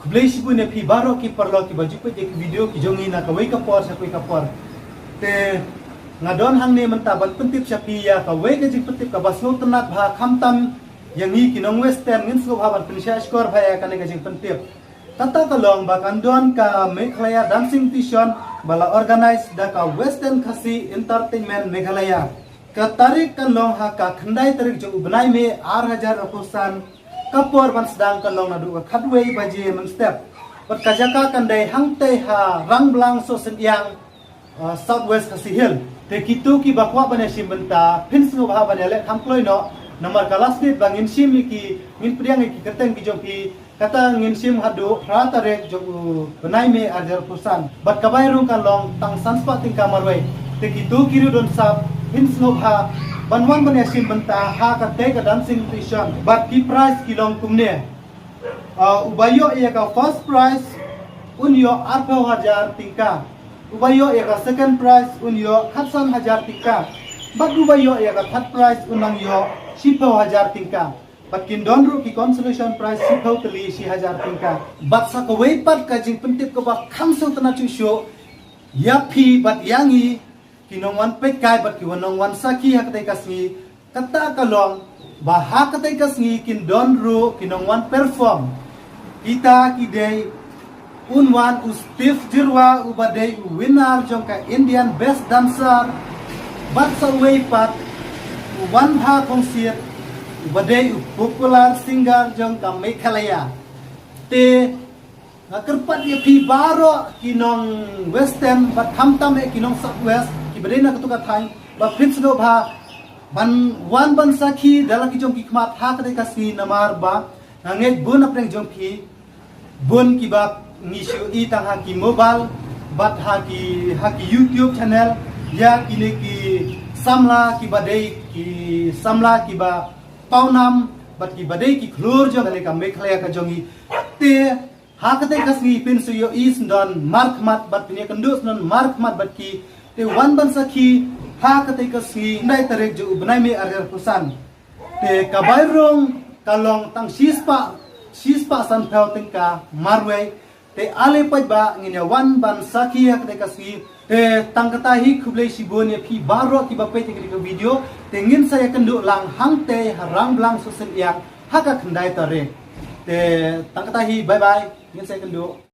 kublai sibu ne pi baro ki perlo ki baju pe ki video ki jongi na kawai kapor sa kui kapor te ngadon hang ne mentaban pentip syapi ya kawai ke jik pentip ka basno tenat bha khamtam yang ni ki nong western ngin so bhaban pinsha skor bhaya kane ke jik pentip tata kalong bakan don ka Meghalaya dancing mission bala organize da ka western khasi entertainment Meghalaya ka tarik kan long ha ka khandai tarik jo ubnai me 8000 apusan kapor ban sedang kan long nadu ka khatwei baji man step pat kajaka kan dai hangte ha rangblang so senyang southwest khasi hill te kitu ki bakwa bane simbenta pins no bha bane le thamkloi no nomor kalasnit bangin sim ki min priang ki kateng ki jong ki kata ngin sim hadu rata rek jo benai me arjar pusan bat kabai rung kan long tang sanspa ting kamarwei te kitu kiru don sap pins no bha banwan bane sim benta ha ka te ka dancing mission but ki price ki long kumne ubayo ye ka first prize unyo 8000 tingka ubayo ye ka second prize unyo 1000 tingka but ubayo ye ka third prize unang yo 10000 tingka but kin don ru ki consolation prize 1000 tingka but sa ka wei pat ka jing pentip ka ba khamso tana chu show yapi but yangi kinongwan pekai bat kiwanongwan saki hakatai kasngi kata kalong bah hakatai kasngi kin don ru kinongwan perform kita kidei unwan ustif jirwa ubadei winner jongka Indian best dancer bat sawei pat wan ha kongsiat ubadei popular singer jongka Meghalaya te kerpat ye pi baro kinong western bat hamtam e kinong southwest kibadena ketuka thai ba prince do bha ban wan ban sakhi dala ki jong ki khmat ha kadai kasi namar ba nge bun apreng jong ki bun ki ba ngishu i tang ha ki mobile bat ha ki YouTube channel ya kini ki samla ki badai ki samla ki ba paunam bat ki badai ki khlur jong ale ka Meghalaya ka jongi te hakatai kasngi pinsu yo is don mark mat bat pinya kendus non mark mat bat ki te wan ban sakhi hakatai kasngi ndai tarek jo ubnai me arjar pusan te kabairong kalong tang sispa san phau tingka marwei te ale paj ba nginya wan ban sakhi hakatai kasngi te tangkata hi khublei sibon ye phi baro ki ba pe te video te ngin saya kendu lang hangte harang blang susen yang haka khandai tare te tangkata hi bye bye ngin saya kendu